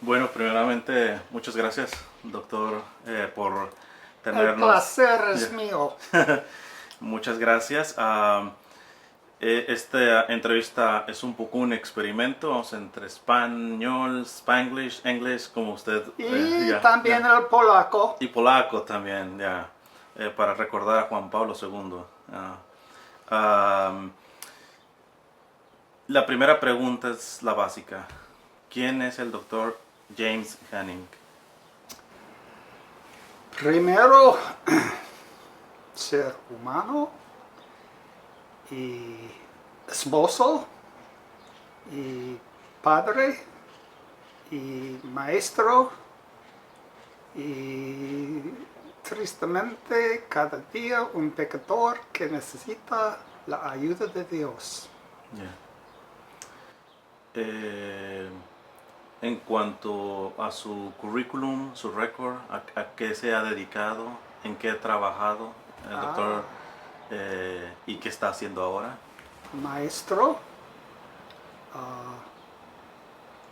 Bueno, primeramente, muchas gracias, doctor, por El tenernos. placer es mío. Muchas gracias. Esta entrevista es un poco un experimento, vamos entre español, spanglish, inglés, como usted Y también ya. el polaco. Y polaco también, ya, para recordar a Juan Pablo II. Ah, la primera pregunta es la básica. ¿Quién es el doctor James Hanning? Primero, ser humano y esposo y padre y maestro y tristemente cada día un pecador que necesita la ayuda de Dios. Ya. Eh, en cuanto a su currículum, su récord, a qué se ha dedicado, en qué ha trabajado el doctor y qué está haciendo ahora. Maestro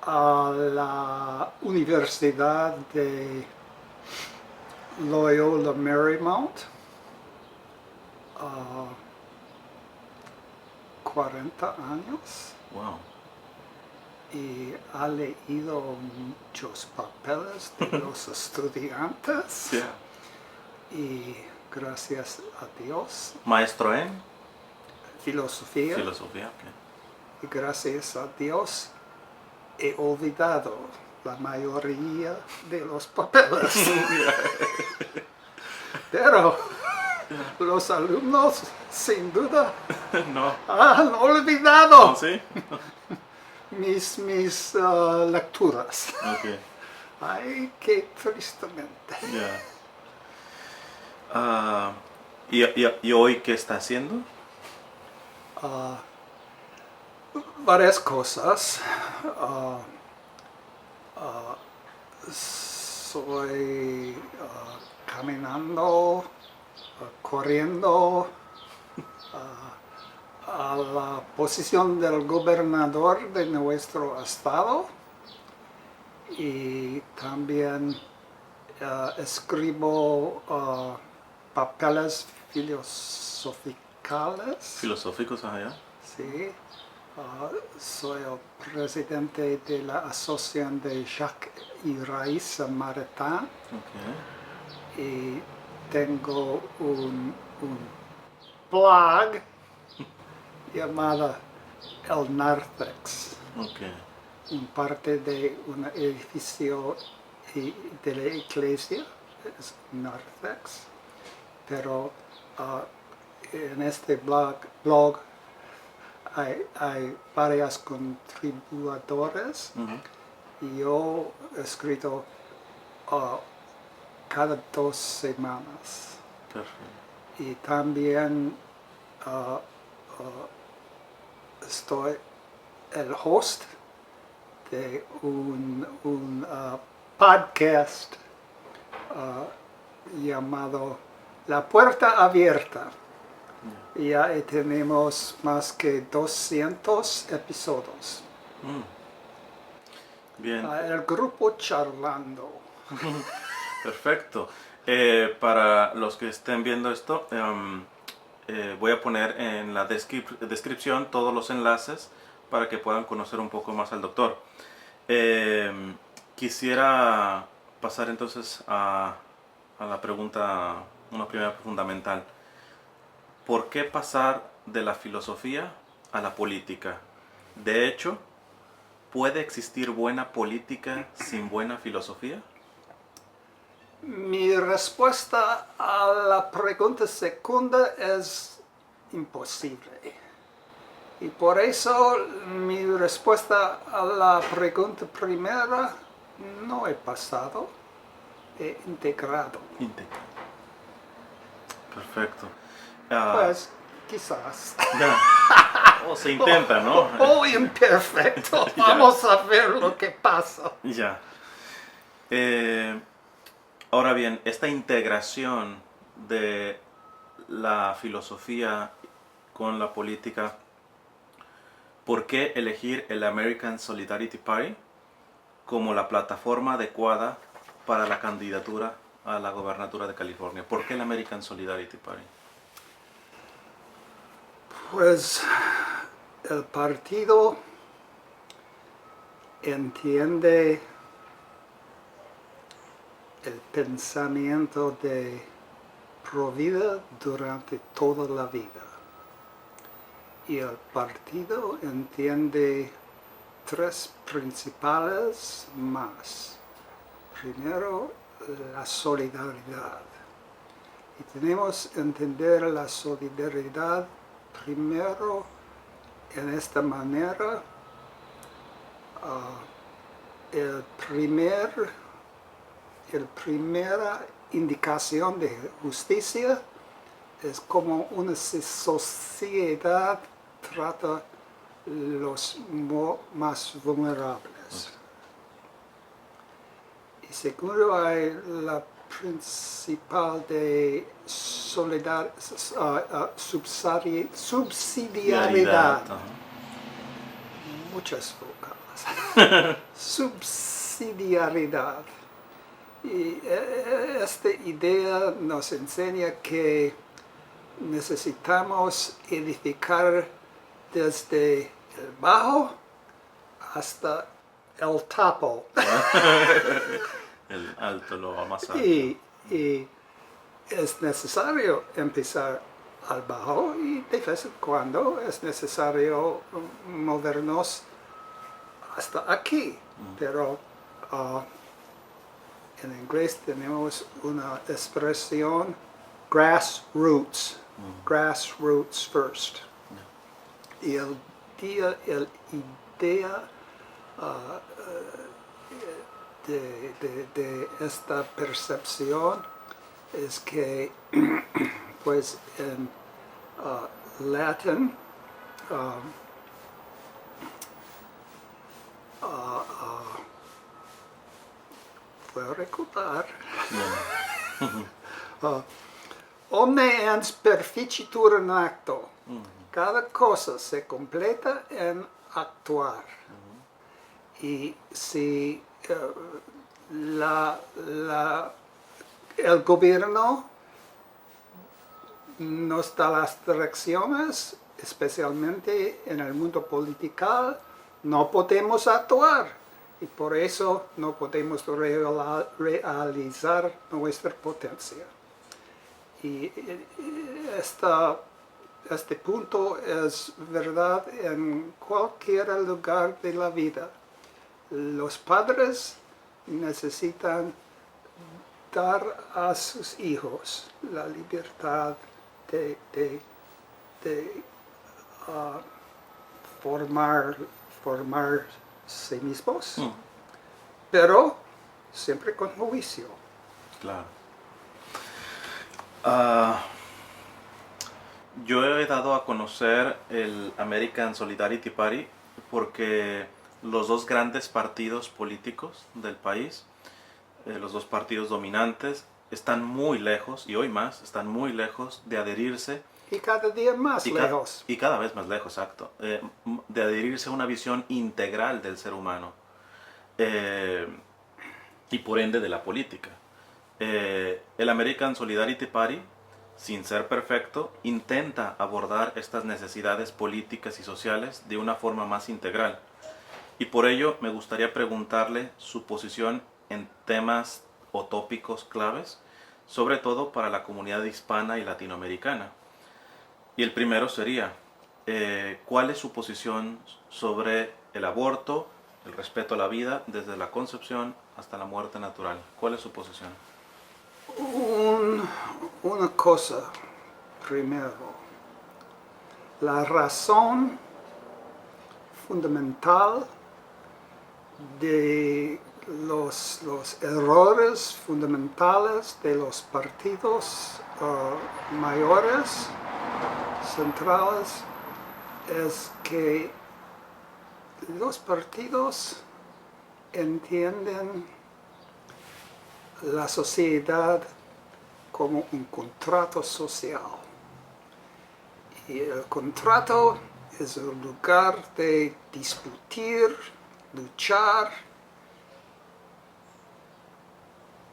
a la Universidad de Loyola Marymount, 40 años, Wow. y ha leído muchos papeles de los estudiantes Yeah. y gracias a Dios, Maestro en filosofía, filosofía. y gracias a Dios he olvidado la mayoría de los papeles. Pero los alumnos, sin duda, No. han olvidado ¿Sí? mis lecturas. Ok. Ay, qué tristemente. Ya. Ah, ¿Y hoy qué está haciendo? Varias cosas. Soy caminando, corriendo a la posición del gobernador de nuestro estado y también escribo papeles filosóficos. Filosóficos allá. Sí. Soy el presidente de la Asociación de Jacques y Raíssa Maritain Ok. y tengo un blog llamado El Narthex, Ok. un parte de un edificio de la iglesia, es Narthex, pero en este blog hay varias contribuidores y yo he escrito cada 2 semanas. Perfecto. Y también estoy el host de un podcast llamado La Puerta Abierta. Ya tenemos más que 200 episodios. Bien. El grupo charlando. Perfecto. Para los que estén viendo esto, voy a poner en la descripción todos los enlaces para que puedan conocer un poco más al doctor. Quisiera pasar entonces a la pregunta, una primera fundamental. ¿Por qué pasar de la filosofía a la política? De hecho, ¿puede existir buena política sin buena filosofía? Mi respuesta a la pregunta segunda es imposible. Y por eso mi respuesta a la pregunta primera no he pasado, he integrado. Perfecto. Pues quizás. Ya. O se intenta, ¿no? O imperfecto. Vamos a ver lo que pasa. Ya. Ahora bien, esta integración de la filosofía con la política, ¿por qué elegir el American Solidarity Party como la plataforma adecuada para la candidatura a la gobernatura de California? ¿Por qué el American Solidarity Party? Pues el partido entiende el pensamiento de Provida durante toda la vida. Y el partido entiende tres principales más. Primero, la solidaridad. Y tenemos que entender la solidaridad primero en esta manera. La primera indicación de justicia es como una sociedad trata los más vulnerables. Y segundo, hay la principal de subsidiariedad. Muchas vocales. Subsidiariedad. Y esta idea nos enseña que necesitamos edificar desde el bajo hasta el topo. El alto, lo más alto. Y es necesario empezar al bajo y de vez en cuando es necesario movernos hasta aquí. Pero en inglés tenemos una expresión grassroots, grassroots first. Y el idea de esta percepción es que pues en latín voy a recordar omne ens perficitur in acto. Cada cosa se completa en actuar. Y si el gobierno nos da las direcciones, especialmente en el mundo político, no podemos actuar. Y por eso no podemos realizar nuestra potencia. Y este punto es verdad en cualquier lugar de la vida. Los padres necesitan dar a sus hijos la libertad de formarse mismos, pero siempre con juicio. Claro. Yo he dado a conocer el American Solidarity Party porque los dos grandes partidos políticos del país, los dos partidos dominantes, están muy lejos, y hoy más, están muy lejos de adherirse. Y cada día más lejos. Y cada vez más lejos, exacto. De adherirse a una visión integral del ser humano. Y por ende de la política. El American Solidarity Party, sin ser perfecto, intenta abordar estas necesidades políticas y sociales de una forma más integral. Y por ello me gustaría preguntarle su posición en temas o tópicos claves, sobre todo para la comunidad hispana y latinoamericana. Y el primero sería, ¿cuál es su posición sobre el aborto, el respeto a la vida, desde la concepción hasta la muerte natural? ¿Cuál es su posición? Una cosa, primero, la razón fundamental de los errores fundamentales de los partidos mayores, centrales, es que los partidos entienden la sociedad como un contrato social. Y el contrato es un lugar de discutir, luchar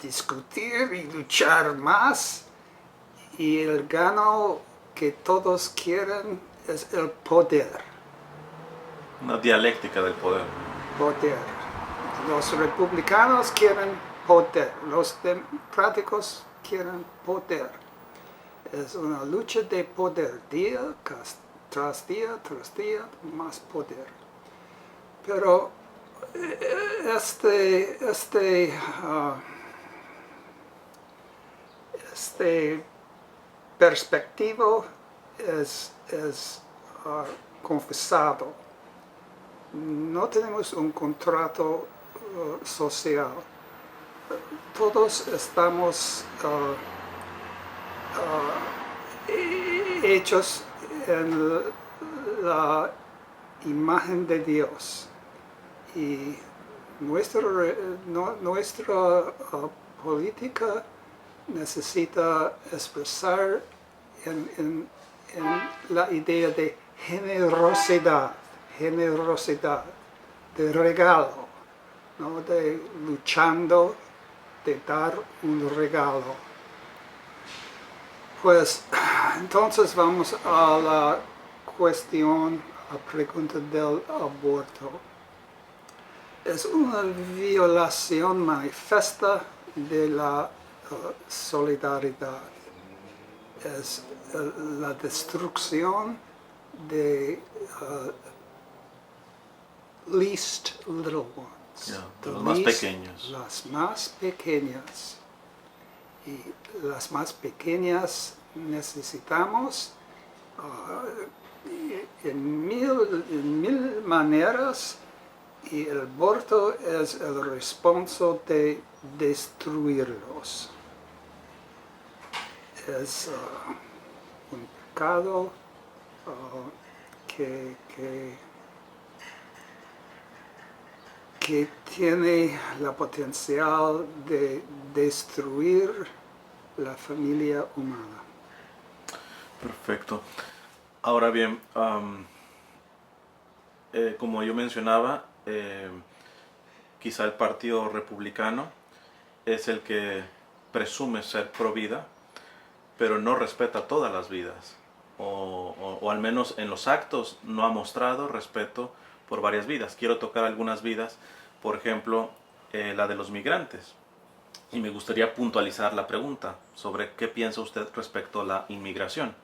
discutir y luchar más, y el gano que todos quieren es el poder. Una dialéctica del poder. Poder. Los republicanos quieren poder, los democráticos quieren poder. Es una lucha de poder, día tras día, más poder. Pero este perspectivo es confesado. No tenemos un contrato social. Todos estamos hechos en la imagen de Dios. Y nuestra política necesita expresar en la idea de generosidad, de regalo, ¿no? De luchando, de dar un regalo. Pues entonces vamos a la cuestión, a la pregunta del aborto. Es una violación manifiesta de la solidaridad. Es la destrucción de least little ones. Yeah, los más pequeños. Las más pequeñas. Y las más pequeñas necesitamos en mil maneras, y el aborto es el responsable de destruirlos. Es un pecado que tiene la potencial de destruir la familia humana. Perfecto. Ahora bien, como yo mencionaba, quizá el Partido Republicano es el que presume ser pro vida, pero no respeta todas las vidas, o al menos en los actos no ha mostrado respeto por varias vidas. Quiero tocar algunas vidas, por ejemplo, la de los migrantes. Y me gustaría puntualizar la pregunta sobre qué piensa usted respecto a la inmigración.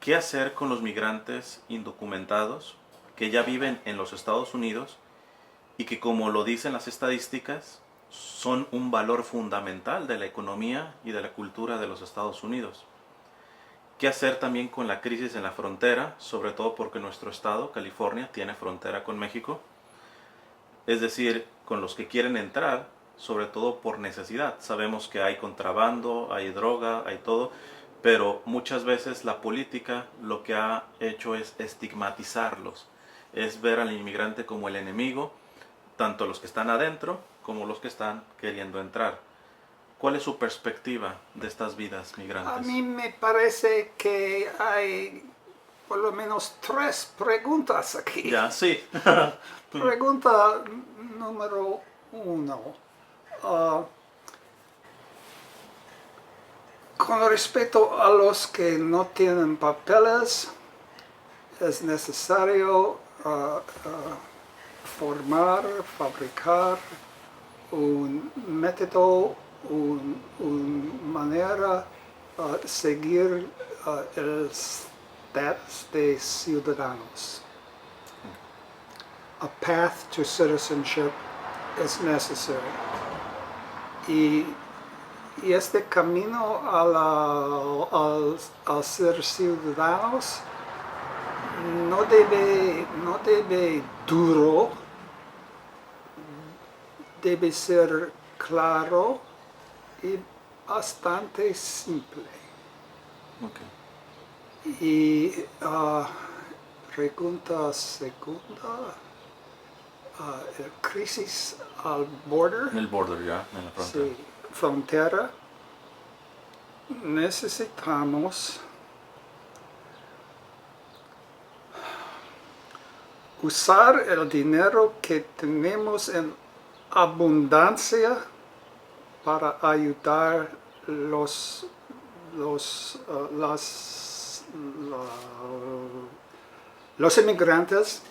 ¿Qué hacer con los migrantes indocumentados que ya viven en los Estados Unidos y que, como lo dicen las estadísticas, son un valor fundamental de la economía y de la cultura de los Estados Unidos? ¿Qué hacer también con la crisis en la frontera, sobre todo porque nuestro estado, California, tiene frontera con México? Es decir, con los que quieren entrar, sobre todo por necesidad. Sabemos que hay contrabando, hay droga, hay todo, pero muchas veces la política lo que ha hecho es estigmatizarlos, es ver al inmigrante como el enemigo, tanto los que están adentro como los que están queriendo entrar. ¿Cuál es su perspectiva de estas vidas migrantes? A mí me parece que hay por lo menos 3 preguntas aquí. Ya, sí. Pregunta número 1. Con respecto a los que no tienen papeles, es necesario fabricar un método, una manera de seguir el estatus de ciudadanos. A path to citizenship is necessary. Y este camino al ser ciudadanos no debe duro, debe ser claro y bastante simple. Okay. Y pregunta segunda, el crisis al border. En el border, ya, en la frontera. Sí, frontera. Necesitamos usar el dinero que tenemos en abundancia para ayudar los, las, los inmigrantes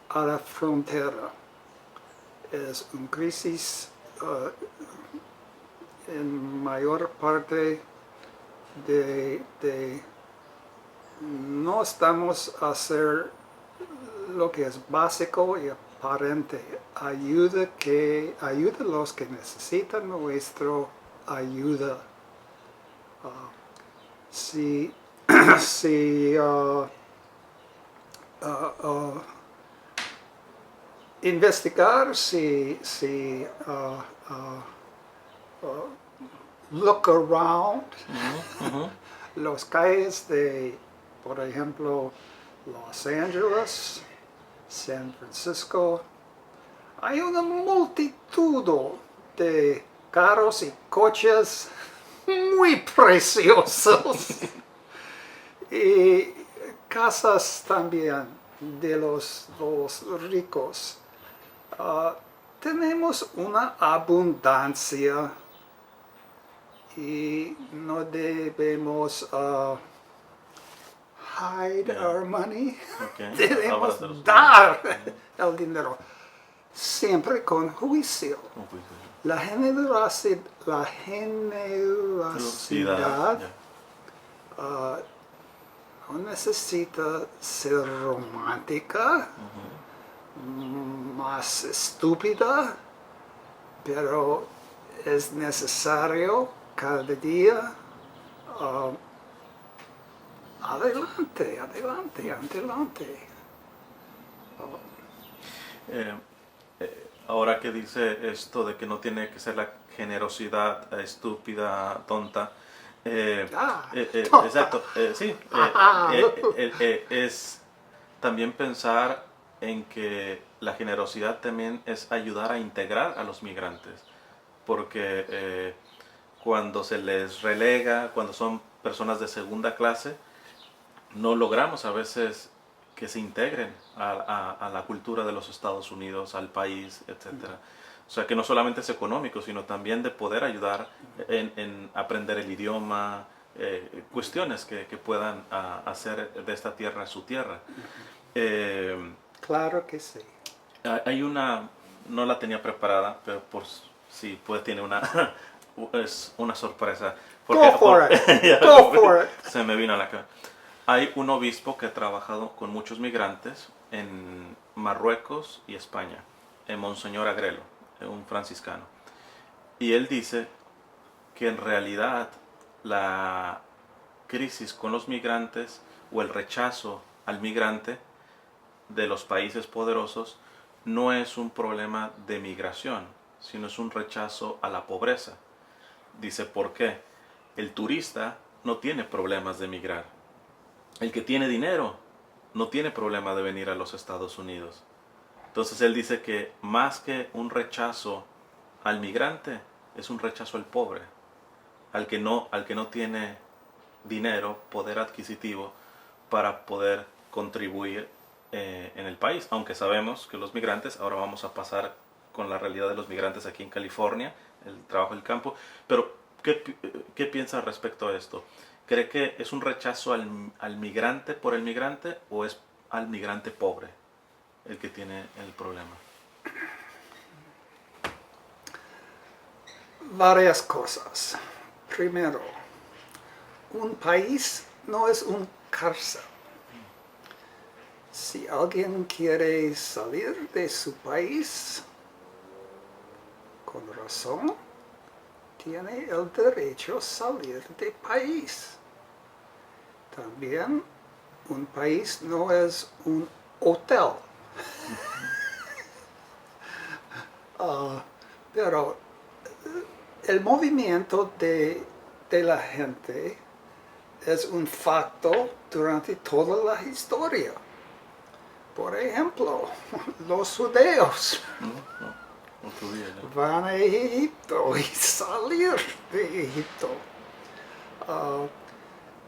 a la frontera. Es una crisis en mayor parte de no estamos a hacer lo que es básico y aparente. Ayuda a los que necesitan nuestra ayuda. Si, si investigar, si look around los calles de, por ejemplo, Los Ángeles, San Francisco, hay una multitud de carros y coches muy preciosos y casas también de los ricos. Tenemos una abundancia y no debemos hide our money. Okay. Debemos dar el dinero siempre con juicio. La generosidad no necesita ser romántica, más estúpida, pero es necesario cada día. Adelante. Ahora que dice esto de que no tiene que ser la generosidad estúpida, tonta, Tonta. exacto, sí, es también pensar en que la generosidad también es ayudar a integrar a los migrantes, porque cuando se les relega, cuando son personas de segunda clase, no logramos a veces que se integren a la cultura de los Estados Unidos, al país, etcétera. O sea, que no solamente es económico, sino también de poder ayudar en aprender el idioma, cuestiones que puedan hacer de esta tierra su tierra. Claro que sí. Hay una, no la tenía preparada, pero por si pues tiene una, es una sorpresa. Go for it. Se me vino a la cabeza. Hay un obispo que ha trabajado con muchos migrantes en Marruecos y España, Monseñor Agrelo, un franciscano. Y él dice que en realidad la crisis con los migrantes o el rechazo al migrante de los países poderosos no es un problema de migración, sino es un rechazo a la pobreza. Dice, ¿por qué? El turista no tiene problemas de migrar. El que tiene dinero no tiene problema de venir a los Estados Unidos. Entonces él dice que más que un rechazo al migrante, es un rechazo al pobre, al que no tiene dinero, poder adquisitivo para poder contribuir en el país. Aunque sabemos que los migrantes, ahora vamos a pasar con la realidad de los migrantes aquí en California, el trabajo del campo, pero ¿qué piensa respecto a esto? ¿Cree que es un rechazo al migrante por el migrante o es al migrante pobre el que tiene el problema? Varias cosas. Primero, un país no es un cárcel. Si alguien quiere salir de su país, con razón, tiene el derecho a salir del país. También un país no es un hotel. Pero el movimiento de la gente es un facto durante toda la historia. Por ejemplo, los judeos van a Egipto y salir de Egipto.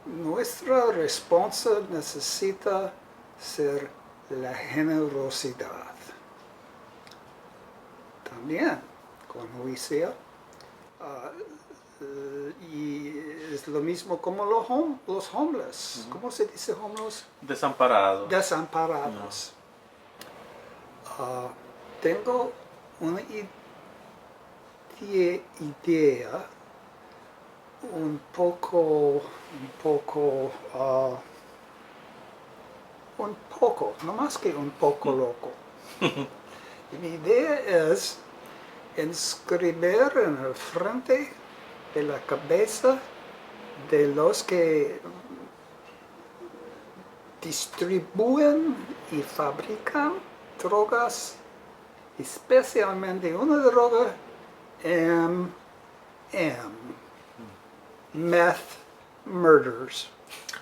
Nuestra respuesta necesita ser la generosidad. También, como decía, Y es lo mismo como los homeless. ¿Cómo se dice homeless? Desamparado. Desamparados. Tengo una idea un poco, no más que un poco loco. Y mi idea es inscribir en el frente de la cabeza de los que distribuyen y fabrican drogas, especialmente una droga meth murders.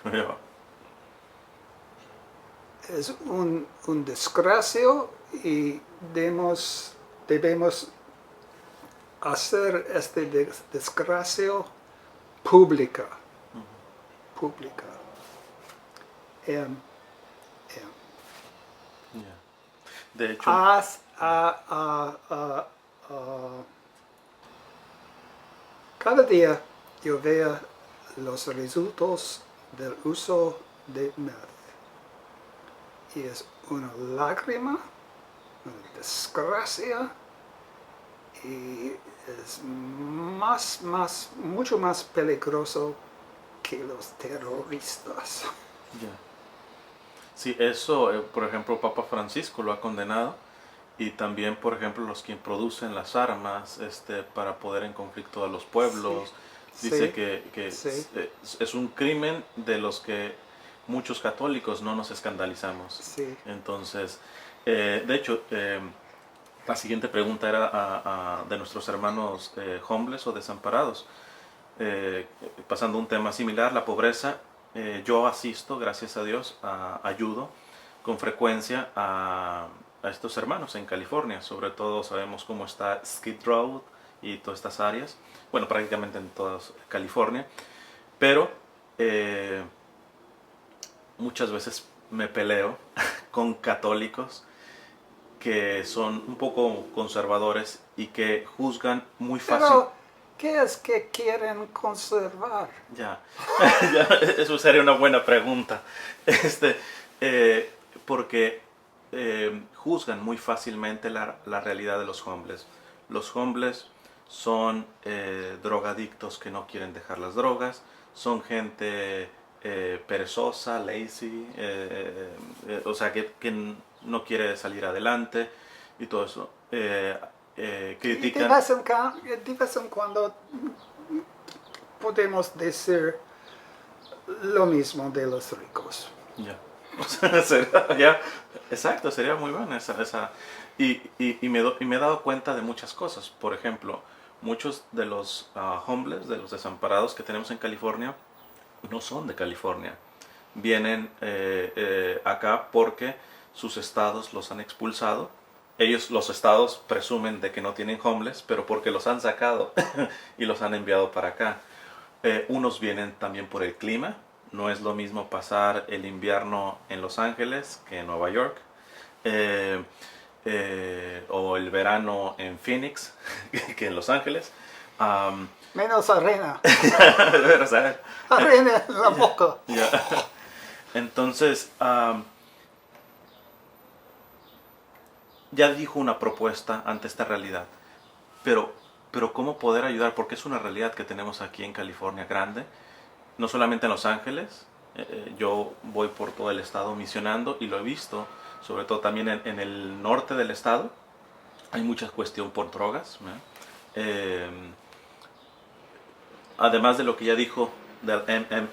Ya. Es un desgracio y debemos hacer este desgracio pública. Ya. De hecho, cada día yo veo los resultados del uso de meth. Y es una lágrima, una desgracia, y es mucho más peligroso que los terroristas. ya. Sí, eso, por ejemplo, Papa Francisco lo ha condenado, y también, por ejemplo, los que producen las armas para poder en conflicto a los pueblos. Sí, Dice sí, que sí. es un crimen de los que muchos católicos no nos escandalizamos. Sí. Entonces, de hecho, la siguiente pregunta era de nuestros hermanos homeless o desamparados. Pasando a un tema similar, la pobreza. Yo asisto, gracias a Dios, ayudo con frecuencia a estos hermanos en California. Sobre todo sabemos cómo está Skid Row y todas estas áreas. Bueno, prácticamente en toda California. Pero muchas veces me peleo con católicos que son un poco conservadores y que juzgan muy fácil. Pero, ¿qué es que quieren conservar? Ya, ya, eso sería una buena pregunta. Porque juzgan muy fácilmente la realidad de los homeless. Los homeless son drogadictos que no quieren dejar las drogas, son gente perezosa, lazy, o sea, que no quiere salir adelante y todo eso. Y Critican. de vez en cuando podemos decir lo mismo de los ricos. Ya. O sea, ya, exacto, sería muy buena esa. Y me he dado cuenta de muchas cosas. Por ejemplo, muchos de los homeless, de los desamparados que tenemos en California, no son de California. Vienen acá porque sus estados los han expulsado. Ellos, los estados, presumen de que no tienen homeless, pero porque los han sacado y los han enviado para acá. Unos vienen también por el clima. No es lo mismo pasar el invierno en Los Ángeles que en Nueva York. O el verano en Phoenix que en Los Ángeles. Menos arena. O sea, Arena en la boca. ya. Entonces, ya dijo una propuesta ante esta realidad. Pero ¿cómo poder ayudar? Porque es una realidad que tenemos aquí en California grande. No solamente en Los Ángeles. Yo voy por todo el estado misionando y lo he visto. Sobre todo también en el norte del estado. Hay mucha cuestión por drogas. Además de lo que ya dijo del MM,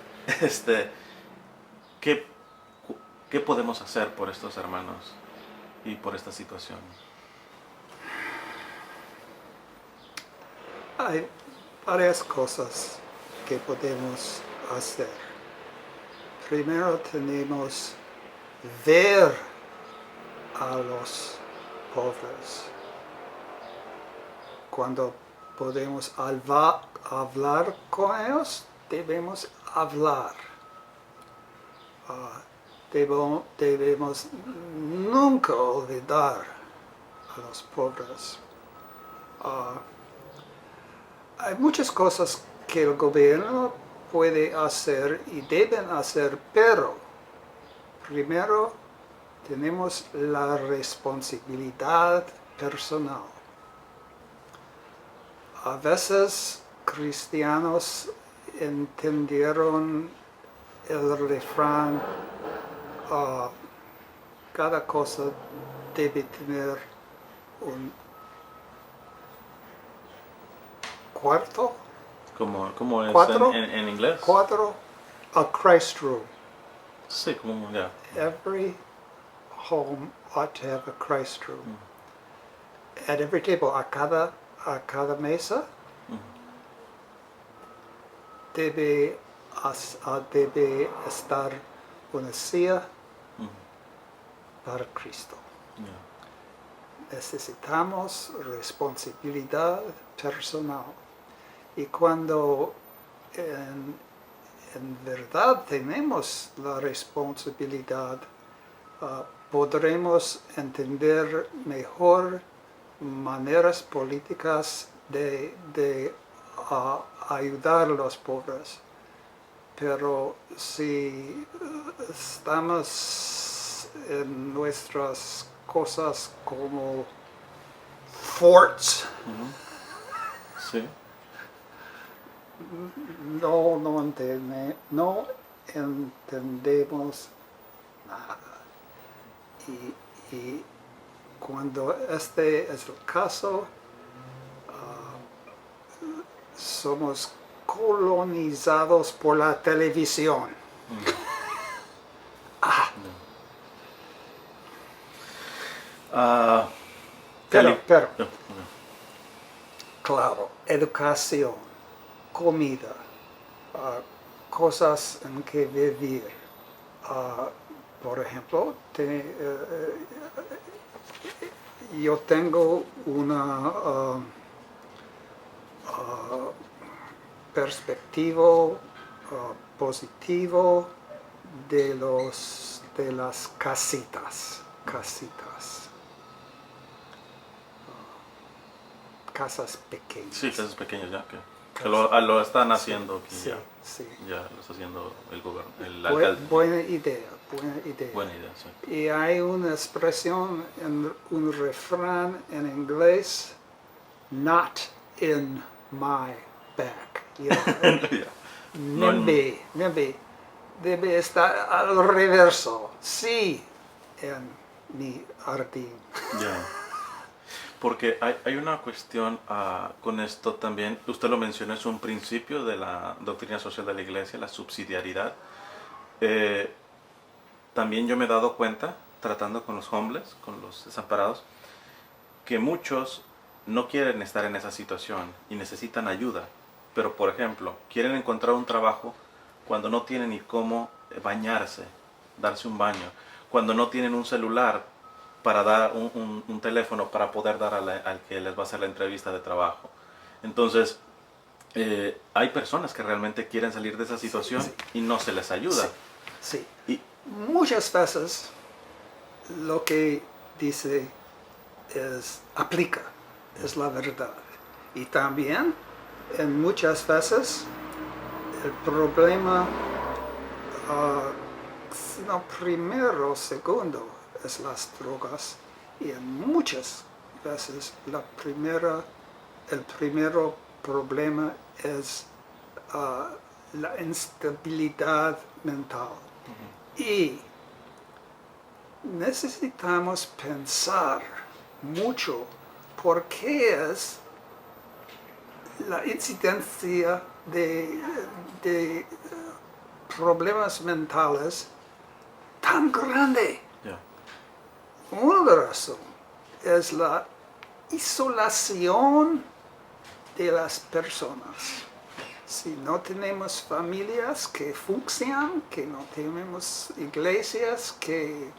¿qué podemos hacer por estos hermanos y por esta situación? Hay varias cosas que podemos hacer. Primero tenemos ver a los pobres. Cuando podemos hablar con ellos, debemos hablar. Debemos nunca olvidar a los pobres. hay muchas cosas que el gobierno puede hacer y deben hacer, pero primero tenemos la responsabilidad personal. A veces cristianos entendieron el refrán, cada cosa debe tener un cuarto, ¿Cómo es ¿Cuatro? en inglés? cuatro, a Christ room. Sí, como ya. Every home ought to have a Christ room. At every table, a cada mesa, debe estar una silla para Cristo. Ya. Necesitamos responsabilidad personal. Y cuando en verdad tenemos la responsabilidad, podremos entender mejor maneras políticas de ayudar a los pobres. Pero si estamos en nuestras cosas como forts, Sí. no entendemos nada. Y cuando este es el caso, somos colonizados por la televisión. Pero, No, claro, educación, comida, cosas en que vivir. Por ejemplo, yo tengo una perspectiva positivo de las casitas. Casas pequeñas. Sí, casas pequeñas ya. Que lo están haciendo aquí Sí, ya. sí. Ya lo está haciendo el gobierno, el Buena alcalde. idea. Buena idea, sí. Y hay una expresión, un refrán en inglés, not in my back. Ya. No en- Nimby, debe estar al reverso, sí, en mi jardín. Ya. Porque hay una cuestión con esto también, usted lo mencionó, es un principio de la doctrina social de la iglesia, la subsidiariedad. También yo me he dado cuenta, tratando con los homeless, con los desamparados, que muchos no quieren estar en esa situación y necesitan ayuda. Pero, por ejemplo, quieren encontrar un trabajo cuando no tienen ni cómo bañarse, darse un baño, cuando no tienen un celular para dar un teléfono para poder dar al que les va a hacer la entrevista de trabajo. Entonces, hay personas que realmente quieren salir de esa situación y no se les ayuda. Sí. Y, Muchas veces lo que dice aplica, es la verdad. Y también, en muchas veces, el problema, sino primero o segundo, es las drogas. Y en muchas veces el primero problema es la instabilidad mental. Y necesitamos pensar mucho por qué es la incidencia de problemas mentales tan grande. ya. Una razón es la isolación de las personas. Si no tenemos familias que funcionan, que no tenemos iglesias que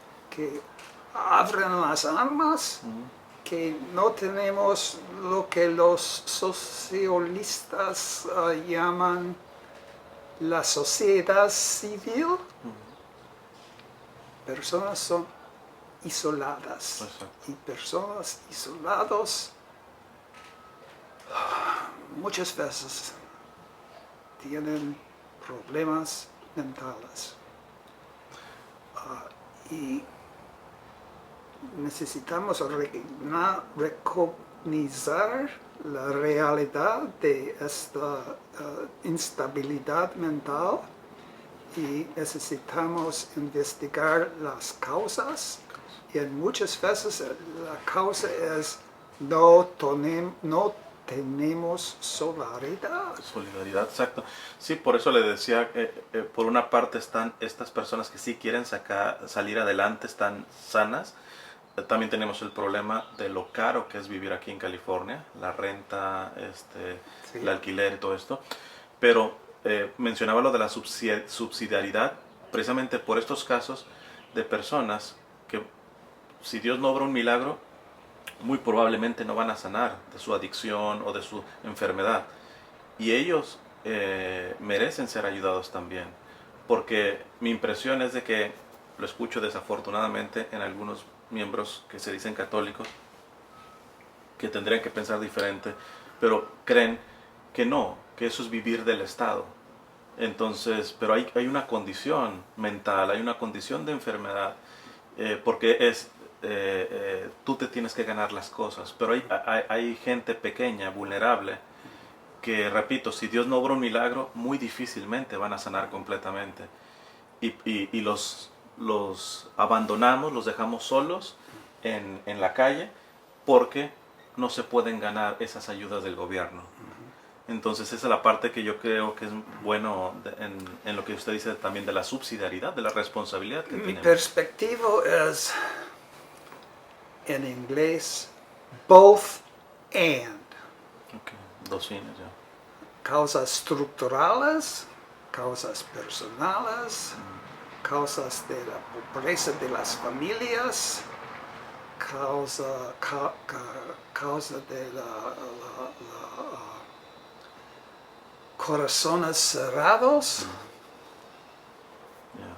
abren las almas, que no tenemos lo que los socialistas llaman la sociedad civil, personas son isoladas. Exacto. Y personas isoladas muchas veces tienen problemas mentales. Y necesitamos reconocer la realidad de esta instabilidad mental y necesitamos investigar las causas. Y muchas veces la causa es no tenemos solidaridad. Solidaridad, exacto. Sí, por eso le decía, por una parte están estas personas que sí quieren salir adelante, están sanas. También tenemos el problema de lo caro que es vivir aquí en California, la renta, Sí. el alquiler y todo esto. Pero mencionaba lo de la subsidiariedad, precisamente por estos casos de personas que, si Dios no obra un milagro, muy probablemente no van a sanar de su adicción o de su enfermedad. Y ellos merecen ser ayudados también. Porque mi impresión es de que, lo escucho desafortunadamente en algunos miembros que se dicen católicos, que tendrían que pensar diferente, pero creen que no, que eso es vivir del Estado. Entonces, pero hay una condición mental, hay una condición de enfermedad, porque tú te tienes que ganar las cosas, pero hay gente pequeña, vulnerable, que, repito, si Dios no obra un milagro, muy difícilmente van a sanar completamente. Y los abandonamos, los dejamos solos en la calle, porque no se pueden ganar esas ayudas del gobierno. Entonces esa es la parte que yo creo que es bueno en lo que usted dice también de la subsidiariedad, de la responsabilidad que Mi tenemos. perspectiva es, en inglés, both and. Okay. Dos fines ya. Causas estructurales, causas personales, causas de la pobreza de las familias, causa de corazones cerrados, Yeah.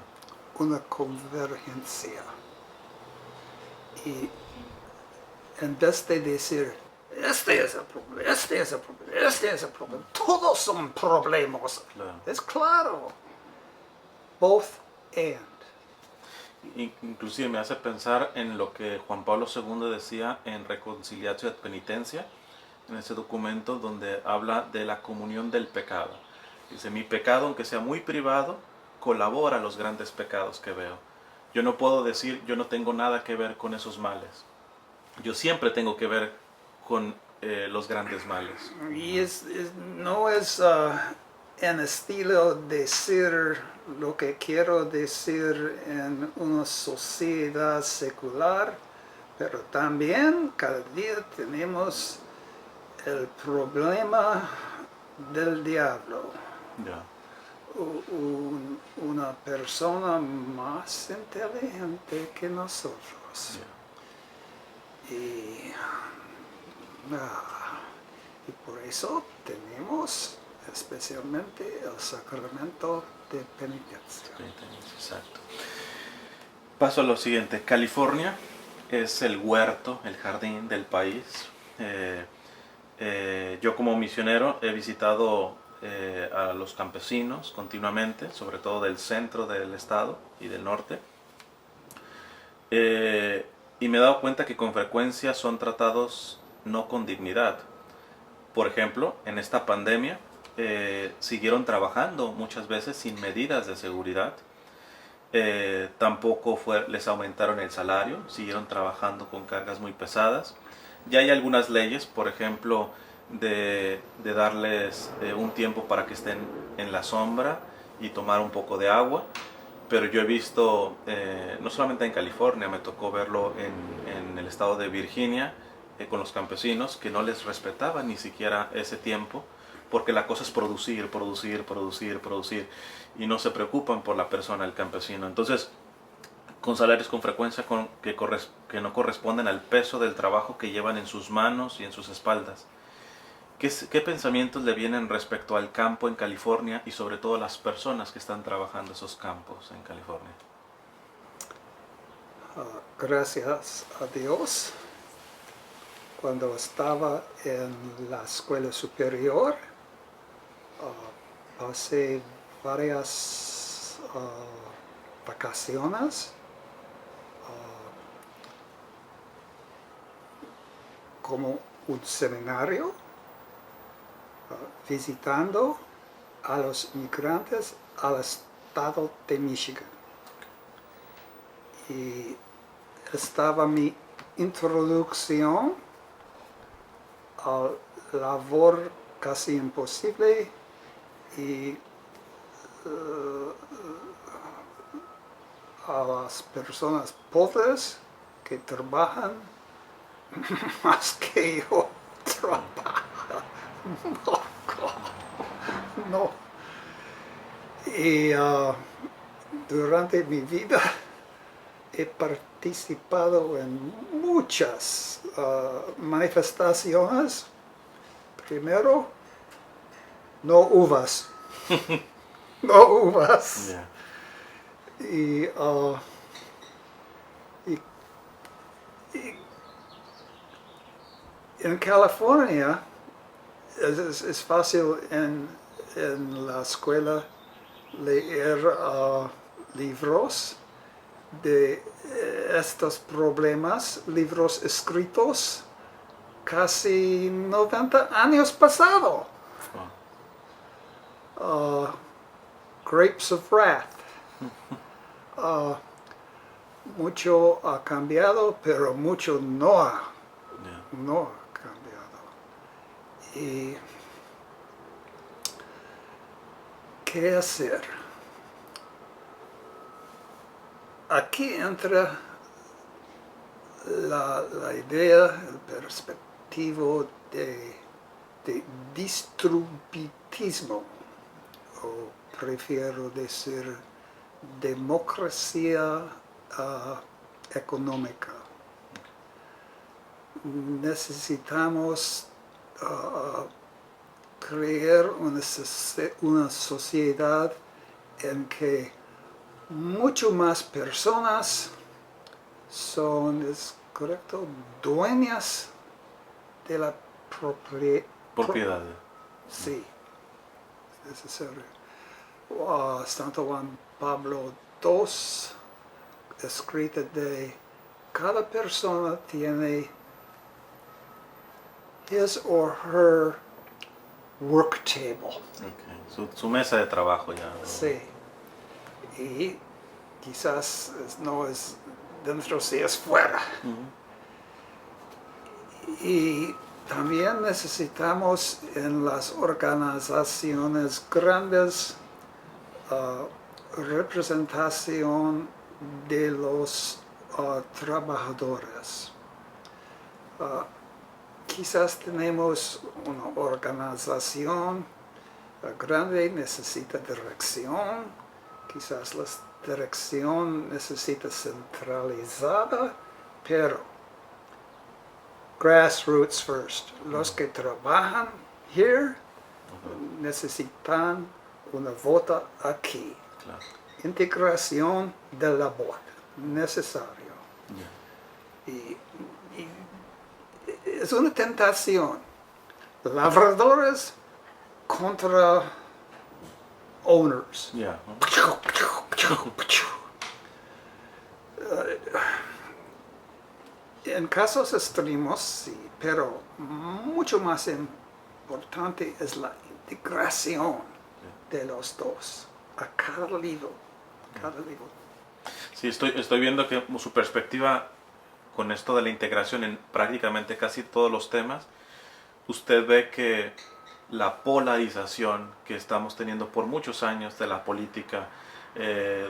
una convergencia. Y en vez de decir, este es el problema, este es el problema, este es el problema, todos son problemas. Claro. Es claro. Both and. Inclusive me hace pensar en lo que Juan Pablo II decía en Reconciliatio et Penitencia, en ese documento donde habla de la comunión del pecado. Dice, mi pecado, aunque sea muy privado, colabora a los grandes pecados que veo. Yo no puedo decir, yo no tengo nada que ver con esos males. Yo siempre tengo que ver con los grandes males. Y no es en estilo decir lo que quiero decir en una sociedad secular, pero también cada día tenemos el problema del diablo. Yeah. Una persona más inteligente que nosotros. Yeah. Y por eso tenemos especialmente el sacramento de penitencia. Exacto. Paso a lo siguiente. California es el huerto, el jardín del país. Yo como misionero he visitado a los campesinos continuamente, sobre todo del centro del estado y del norte. Y me he dado cuenta que con frecuencia son tratados no con dignidad. Por ejemplo, en esta pandemia siguieron trabajando muchas veces sin medidas de seguridad. Tampoco les aumentaron el salario, siguieron trabajando con cargas muy pesadas. Ya hay algunas leyes, por ejemplo, de darles un tiempo para que estén en la sombra y tomar un poco de agua. Pero yo he visto, no solamente en California, me tocó verlo en el estado de Virginia, con los campesinos, que no les respetaban ni siquiera ese tiempo, porque la cosa es producir, y no se preocupan por la persona, el campesino. Entonces, con salarios con frecuencia que no corresponden al peso del trabajo que llevan en sus manos y en sus espaldas. ¿Qué pensamientos le vienen respecto al campo en California y sobre todo a las personas que están trabajando esos campos en California? Gracias a Dios, cuando estaba en la escuela superior, pasé varias vacaciones como un seminario, visitando a los inmigrantes al estado de Michigan. Y estaba mi introducción a la labor casi imposible y a las personas pobres que trabajan más que yo trabajo. No. Y durante mi vida he participado en muchas manifestaciones. Primero, no uvas. No uvas. Yeah. Y en California es fácil en la escuela leer libros de estos problemas, libros escritos casi 90 años pasado. Grapes of Wrath. Mucho ha cambiado, pero mucho no ha cambiado. ¿Y qué hacer? Aquí entra la idea, el perspectivo de distributismo, o prefiero decir democracia económica. Necesitamos crear una sociedad en que mucho más personas son, ¿es correcto?, dueñas de la Propiedad. Sí, es necesario. Santo Juan Pablo II, escrito de cada persona tiene his or her work table. Okay. Su mesa de trabajo ya. Sí. Y quizás no es dentro, si es fuera. Y también necesitamos en las organizaciones grandes representación de los trabajadores. Quizás tenemos una organización grande, necesita dirección, quizás la dirección necesita centralizada, pero grassroots first. Los que trabajan here necesitan una vota aquí. Claro. Integración de labor, necesario. Yeah. Y es una tentación. Labradores contra owners. Yeah. En casos extremos, sí, pero mucho más importante es la integración de los dos, a cada nivel. Sí, estoy viendo que su perspectiva con esto de la integración en prácticamente casi todos los temas, usted ve que la polarización que estamos teniendo por muchos años de la política,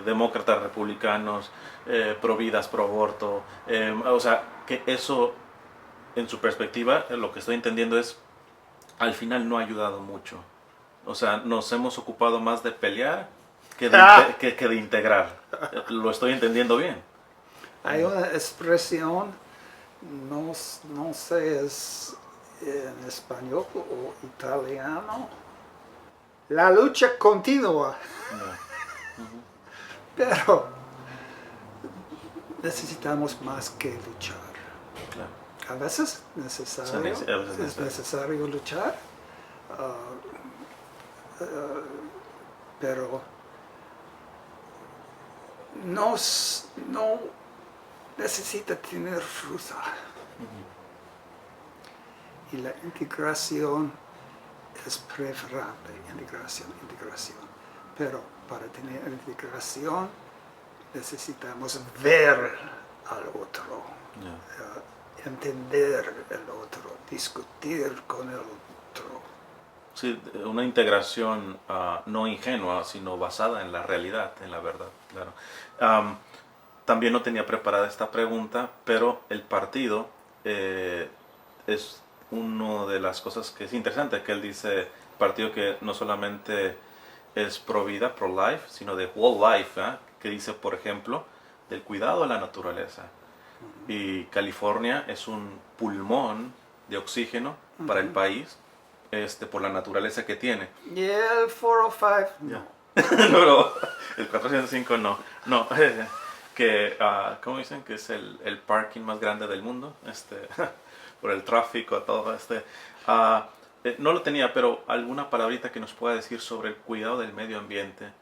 demócratas, republicanos, pro vidas, pro aborto, o sea, que eso en su perspectiva, lo que estoy entendiendo es, al final no ha ayudado mucho. O sea, nos hemos ocupado más de pelear que de integrar. ¿Lo estoy entendiendo bien? Hay una expresión, no sé, es en español o italiano, la lucha continua. Pero necesitamos más que luchar. Claro. A veces a veces es necesario luchar, pero no necesita tener fuerza. Y la integración es preferable, integración. Pero para tener integración necesitamos ver al otro, entender el otro, discutir con el otro. Sí, una integración no ingenua, sino basada en la realidad, en la verdad, claro. También no tenía preparada esta pregunta, pero el partido es una de las cosas que es interesante, que él dice, partido que no solamente es pro vida, pro life, sino de whole life, que dice, por ejemplo, del cuidado a la naturaleza. Y California es un pulmón de oxígeno para el país, por la naturaleza que tiene. Y el 405 no. No, pero el 405 no. No, que, ¿cómo dicen? Que es el parking más grande del mundo, por el tráfico, todo no lo tenía, pero alguna palabrita que nos pueda decir sobre el cuidado del medio ambiente,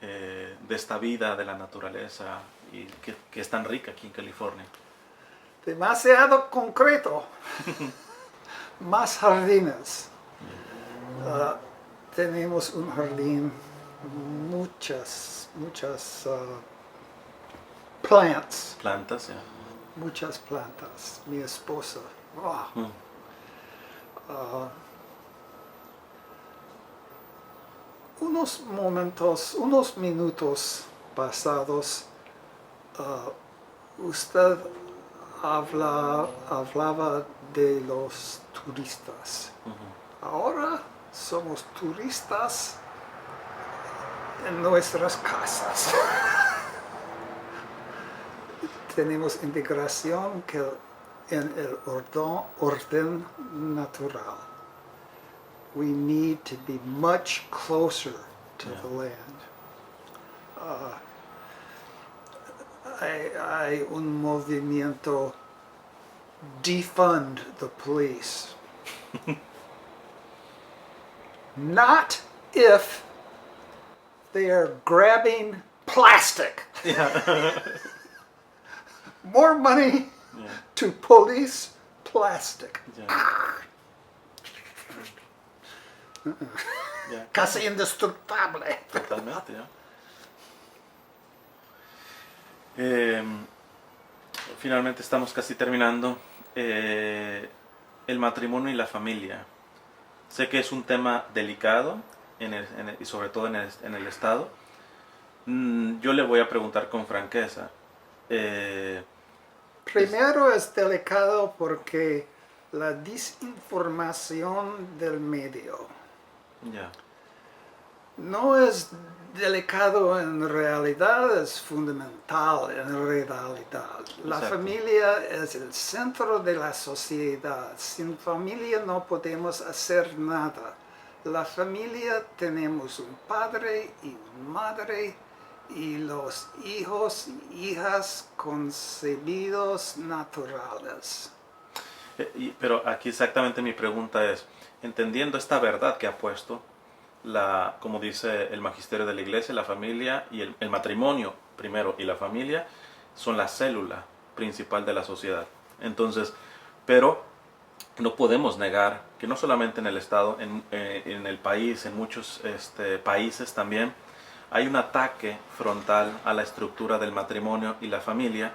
de esta vida de la naturaleza, y que es tan rica aquí en California. Demasiado concreto. Más jardines. Tenemos un jardín, muchas Plantas, ya. muchas plantas. Mi esposa, unos minutos pasados, usted hablaba de los turistas. Ahora somos turistas en nuestras casas. Tenemos integración en el orden natural. We need to be much closer to the land. Hay un movimiento defund the police. Not if they are grabbing plastic. More money to police plastic. Casi indestructible. Totalmente, ya. Finalmente estamos casi terminando. El matrimonio y la familia. Sé que es un tema delicado y sobre todo en el estado. Yo le voy a preguntar con franqueza. Primero es delicado porque la desinformación del medio. No es delicado en realidad, es fundamental en realidad. La Exacto. familia es el centro de la sociedad. Sin familia no podemos hacer nada. La familia tenemos un padre y una madre y los hijos y hijas concebidos naturales. Pero aquí exactamente mi pregunta es, entendiendo esta verdad que ha puesto, como dice el magisterio de la iglesia, la familia y el matrimonio primero y la familia son la célula principal de la sociedad. Entonces, pero no podemos negar que no solamente en el estado, en el país, en muchos países también, hay un ataque frontal a la estructura del matrimonio y la familia,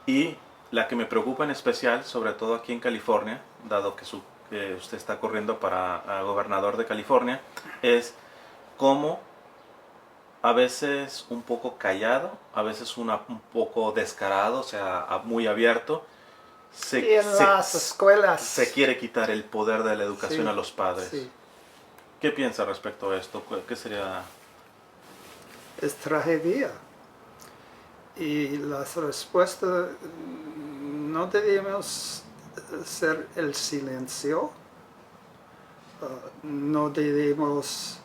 y la que me preocupa en especial, sobre todo aquí en California, dado que usted está corriendo para gobernador de California, es cómo a veces un poco callado, a veces un poco descarado, o sea, muy abierto, Y en las escuelas se quiere quitar el poder de la educación a los padres. Sí. ¿Qué piensa respecto a esto? ¿Qué sería? Es tragedia. Y las respuestas no debemos ser el silencio, no debemos,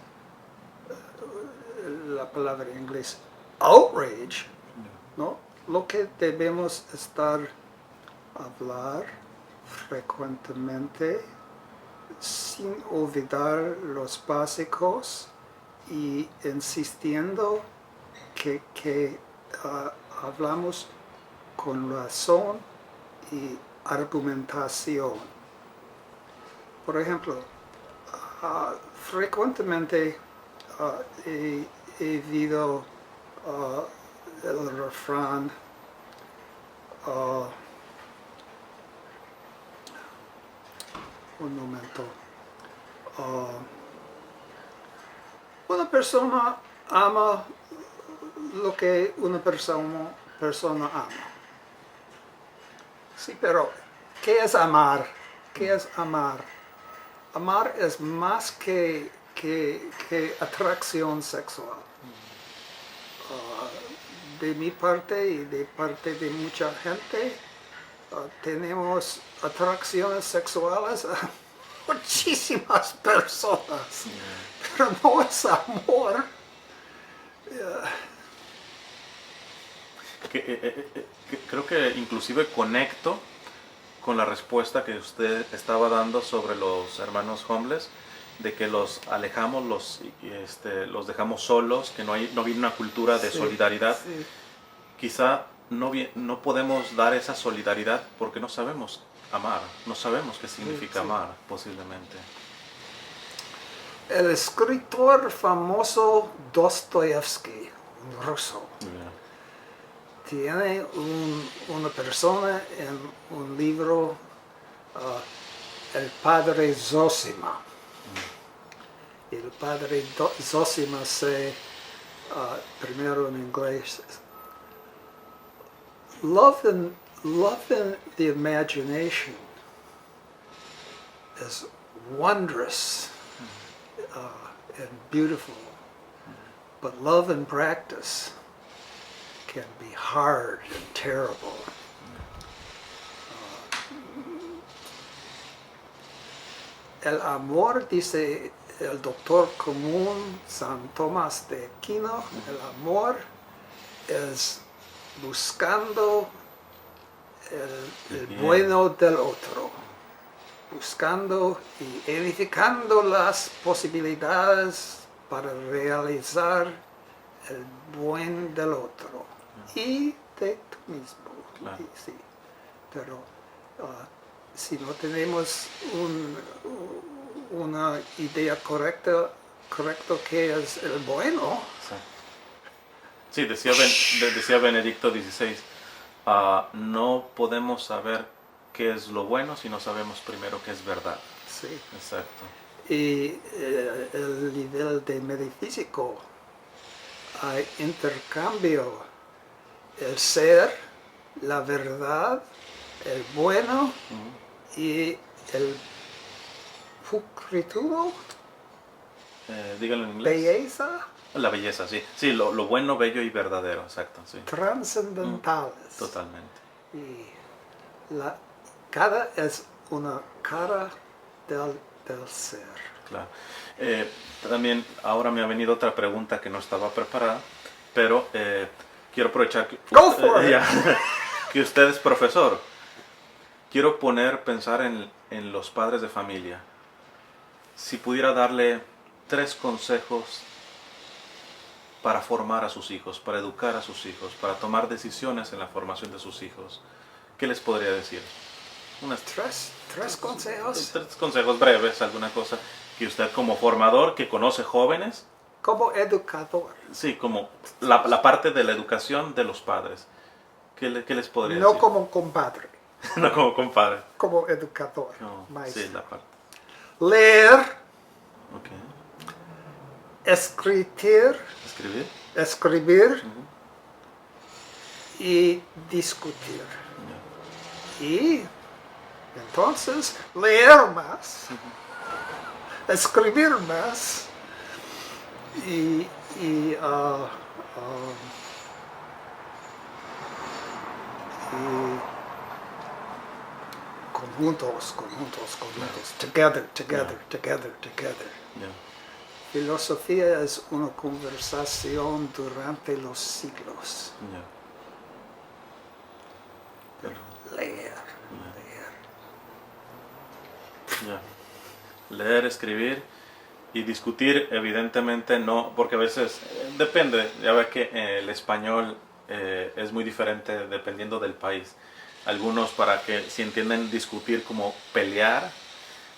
la palabra en inglés, outrage, ¿no? Lo que debemos hablar frecuentemente sin olvidar los básicos y insistiendo que hablamos con razón y argumentación. Por ejemplo, frecuentemente he oído el refrán un momento. Una persona ama lo que una persona ama. Sí, pero ¿qué es amar? ¿Qué es amar? Amar es más que atracción sexual. De mi parte y de parte de mucha gente, tenemos atracciones sexuales a muchísimas personas, pero no es amor. Creo que inclusive conecto con la respuesta que usted estaba dando sobre los hermanos homeless, de que los alejamos, los dejamos solos, que no viene una cultura de solidaridad. Sí. Quizá no podemos dar esa solidaridad porque no sabemos amar, no sabemos qué significa amar, posiblemente. El escritor famoso Dostoyevsky, un ruso, tiene una persona en un libro, el padre Zosima. El padre Zosima se, primero en inglés, love in the imagination is wondrous and beautiful, but love in practice can be hard and terrible. El amor, dice el doctor común San Tomás de Aquino, el amor es buscando el bueno del otro, buscando y edificando las posibilidades para realizar el buen del otro y de tú mismo. Claro. Sí. Pero si no tenemos una idea correcta que es el bueno. Sí, decía Benedicto XVI, no podemos saber qué es lo bueno si no sabemos primero qué es verdad. Sí. Exacto. Y el nivel de metafísico, hay intercambio, el ser, la verdad, el bueno y el pulcritudo, díganlo en inglés. belleza, La belleza, sí. Sí, lo bueno, bello y verdadero, exacto, sí. trascendentales. Totalmente. Y cada es una cara del ser. Claro. También ahora me ha venido otra pregunta que no estaba preparada, pero quiero aprovechar Go for it. que usted es profesor. Quiero pensar en los padres de familia. Si pudiera darle 3 consejos para formar a sus hijos, para educar a sus hijos, para tomar decisiones en la formación de sus hijos, ¿qué les podría decir? Tres consejos. 3 consejos breves, alguna cosa que usted como formador, que conoce jóvenes. Como educador. Sí, como la parte de la educación de los padres. ¿Qué les podría decir? No como compadre. No como compadre. Como educador. No, Maestro. sí, la parte. Leer, Okay. escribir y discutir. Y entonces leer más, escribir más y conjuntos. Together. Yeah. Filosofía es una conversación durante los siglos. Yeah. Leer. Leer, escribir y discutir, evidentemente no, porque a veces depende, ya ve que el español es muy diferente dependiendo del país. Algunos para que si entienden discutir como pelear,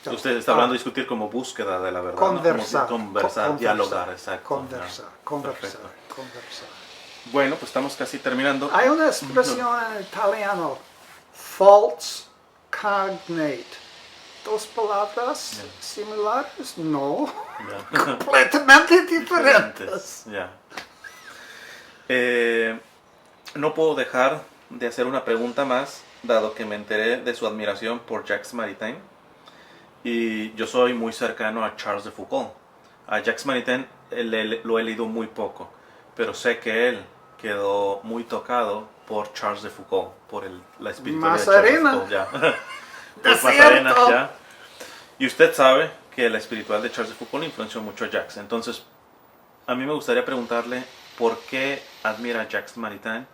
usted está hablando de discutir como búsqueda de la verdad, conversar, ¿no? Como conversar, dialogar, exacto. Conversar, Ya. conversar, Perfecto. conversar. Bueno, pues estamos casi terminando. Hay una expresión en italiano, false cognate. ¿Dos palabras similares? No, Ya. completamente diferentes. Ya. No puedo dejar de hacer una pregunta más, dado que me enteré de su admiración por Jacques Maritain. Y yo soy muy cercano a Charles de Foucault. A Jacques Maritain lo he leído muy poco, pero sé que él quedó muy tocado por Charles de Foucault, por la espiritualidad de Charles de Foucault. Ya. Por Mazarenas, ya. Y usted sabe que la espiritualidad de Charles de Foucault influenció mucho a Jacques. Entonces, a mí me gustaría preguntarle por qué admira a Jacques Maritain.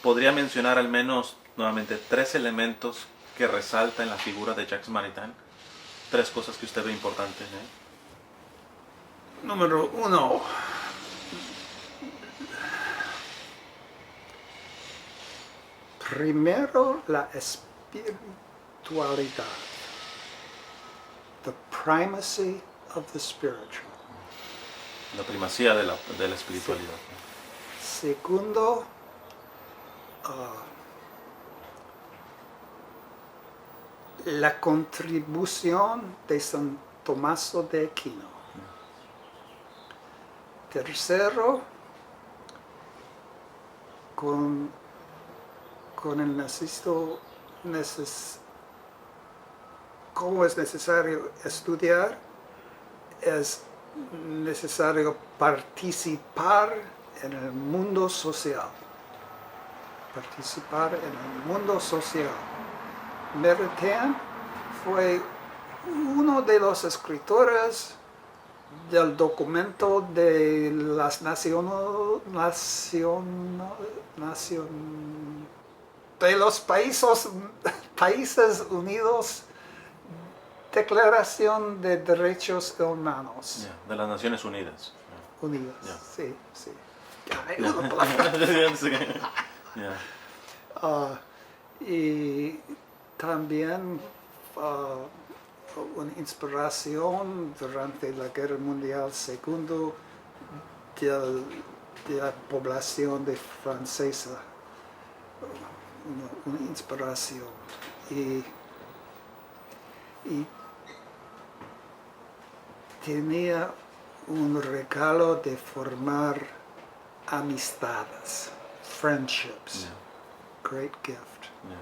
¿Podría mencionar al menos, nuevamente, 3 elementos que resalta en la figura de Jacques Maritain? 3 cosas que usted ve importantes. Número 1. Primero, la espiritualidad. The primacy of the spiritual. La primacía de la espiritualidad. Sí. Segundo, la contribución de San Tomaso de Aquino. Tercero, con el cómo es necesario estudiar, es necesario participar en el mundo social. Participar en el mundo social. Maritain fue uno de los escritores del documento de las de los países Unidos, Declaración de Derechos Humanos. Yeah, de las Naciones Unidas. Unidas, Yeah. sí, sí. Hay una palabra. Yeah. Y también una inspiración durante la Guerra Mundial II de la población francesa. Una inspiración. Y tenía un regalo de formar amistades, friendships. Yeah. Great gift. Yeah.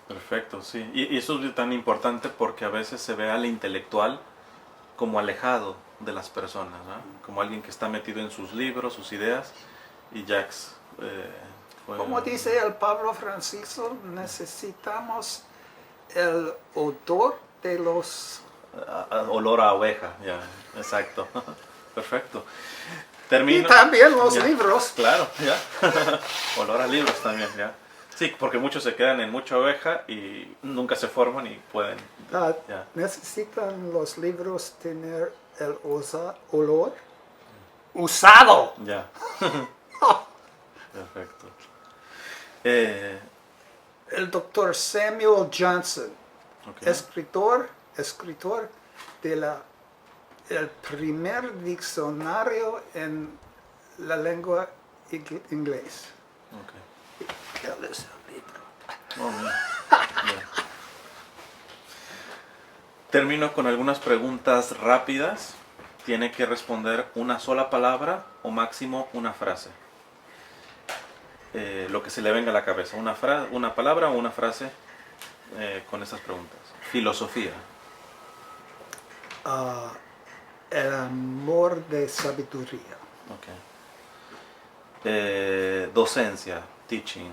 Perfecto, sí. Y eso es tan importante porque a veces se ve al intelectual como alejado de las personas, ¿no? Como alguien que está metido en sus libros, sus ideas. Y Jacques fue... Como dice el Pablo Francisco, necesitamos el odor de los... olor a oveja, ya, exacto. Perfecto. Termino. Y también los Ya. libros. Claro, ya. Olor a libros también, ya. Sí, porque muchos se quedan en mucha oveja y nunca se forman y pueden. Ya. Necesitan los libros tener el olor usado. Ya. Perfecto. El doctor Samuel Johnson, Okay. escritor el primer diccionario en la lengua inglés. Okay. ¿Qué es el libro? Oh, bien. Bien. Termino con algunas preguntas rápidas. Tiene que responder una sola palabra o máximo una frase. Lo que se le venga a la cabeza. Una palabra o una frase con esas preguntas. Filosofía. El amor de sabiduría. Okay. Docencia. Teaching.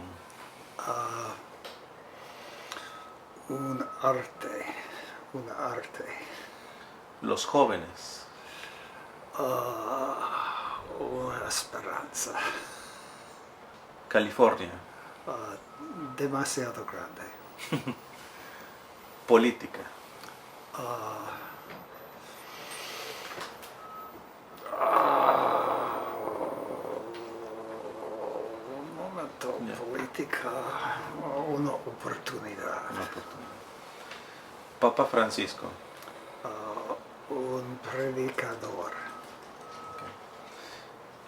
Un arte. Los jóvenes. Una esperanza. California. Demasiado grande. Política. Un momento, Ya. política, una oportunidad. Una oportunidad. Papa Francisco. Un predicador.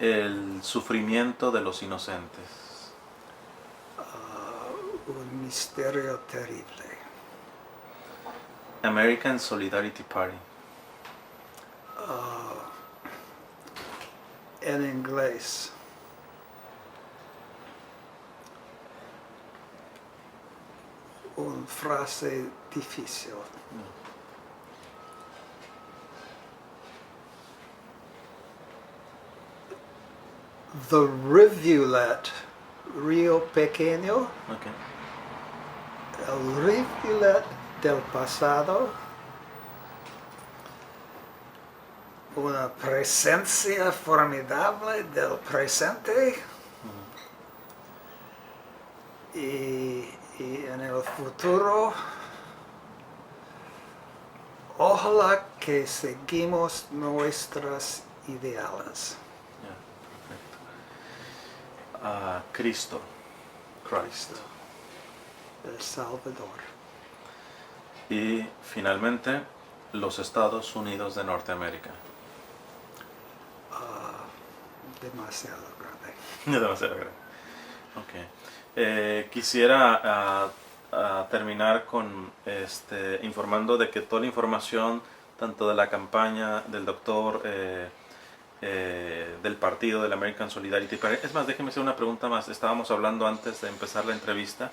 El sufrimiento de los inocentes. Un misterio terrible. American Solidarity Party. En inglés. Una frase difícil. The rivulet, río pequeño, Okay. el rivulet del pasado, una presencia formidable del presente y en el futuro, ojalá que seguimos nuestras ideales. Ya, perfecto. Cristo. Christ. El Salvador. Y finalmente, los Estados Unidos de Norteamérica. Demasiado grande. Demasiado grande. Ok. Quisiera terminar con informando de que toda la información, tanto de la campaña del doctor, del partido, del American Solidarity Party. Es más, déjeme hacer una pregunta más. Estábamos hablando antes de empezar la entrevista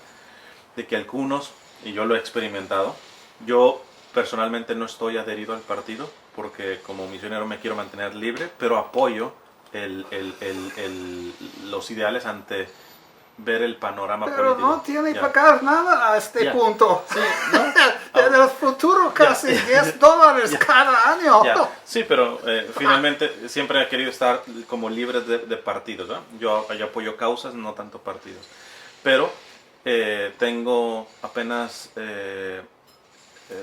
de que algunos, y yo lo he experimentado, yo personalmente no estoy adherido al partido porque como misionero me quiero mantener libre, pero apoyo los ideales ante ver el panorama Pero político. no tiene que Ya. pagar nada a este Ya. punto. Sí, ¿no? En el futuro casi $10 cada año. Ya, sí, pero finalmente siempre he querido estar como libre de partidos, ¿no? Yo apoyo causas, no tanto partidos. Pero tengo apenas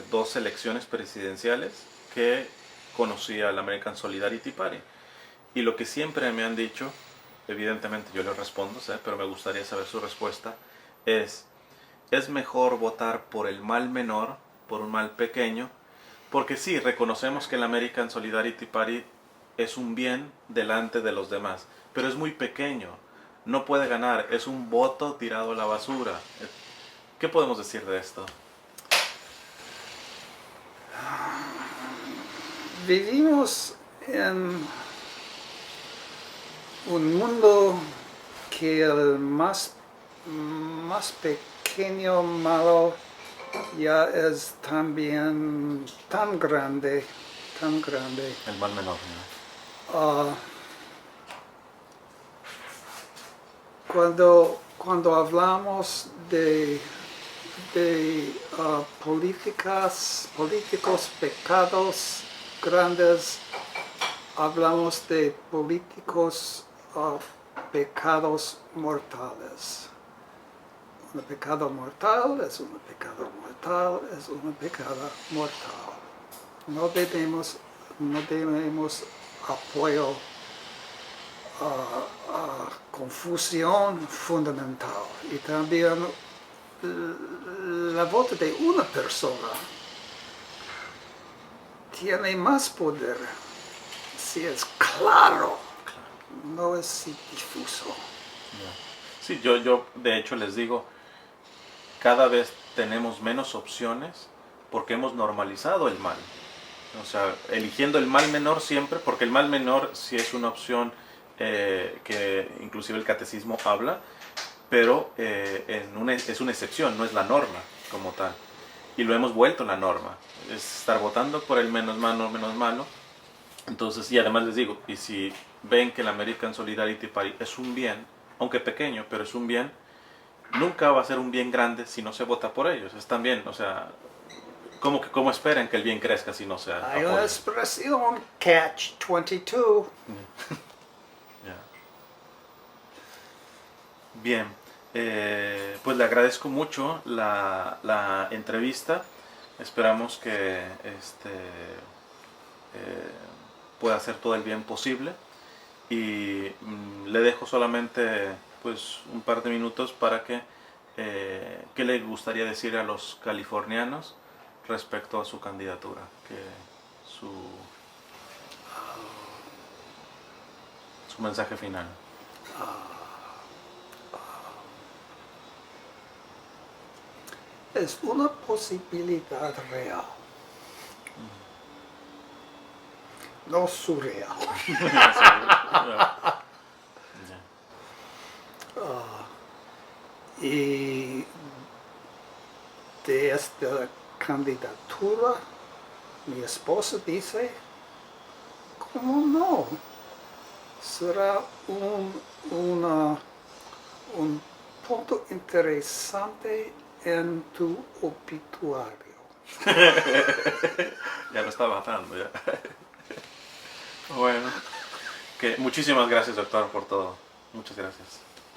2 elecciones presidenciales que conocí al American Solidarity Party. Y lo que siempre me han dicho, evidentemente yo les respondo, ¿sí? Pero me gustaría saber su respuesta, es mejor votar por el mal menor, por un mal pequeño, porque sí, reconocemos que el American Solidarity Party es un bien delante de los demás, pero es muy pequeño, no puede ganar, es un voto tirado a la basura. ¿Qué podemos decir de esto? Vivimos en un mundo que el más pequeño malo ya es también tan grande. El mal menor, ¿no? Cuando hablamos de políticos pecados grandes, hablamos de políticos pecados mortales. Un pecado mortal es un pecado mortal, es un pecado mortal. No debemos apoyo a confusión fundamental. Y también la voto de una persona tiene más poder si es claro, no es si difuso. Sí, yo de hecho les digo, cada vez tenemos menos opciones porque hemos normalizado el mal. O sea, eligiendo el mal menor siempre, porque el mal menor sí es una opción que inclusive el catecismo habla, pero es una excepción, no es la norma como tal. Y lo hemos vuelto la norma, es estar votando por el menos malo. Entonces, y además les digo, y si ven que el American Solidarity Party es un bien, aunque pequeño, pero es un bien, nunca va a ser un bien grande si no se vota por ellos. Es también, o sea, ¿cómo esperan que el bien crezca si no se Hay apoya? una expresión, catch-22. Ya. Bien, pues le agradezco mucho la entrevista. Esperamos que pueda hacer todo el bien posible y le dejo solamente pues un par de minutos para que qué le gustaría decir a los californianos respecto a su candidatura, que su mensaje final. Es una posibilidad real, no surreal. Y de esta candidatura, mi esposa dice, ¿cómo no? Será un punto interesante en tu obituario. Ya lo estaba atando ya. Bueno, que muchísimas gracias, doctor, por todo. Muchas gracias.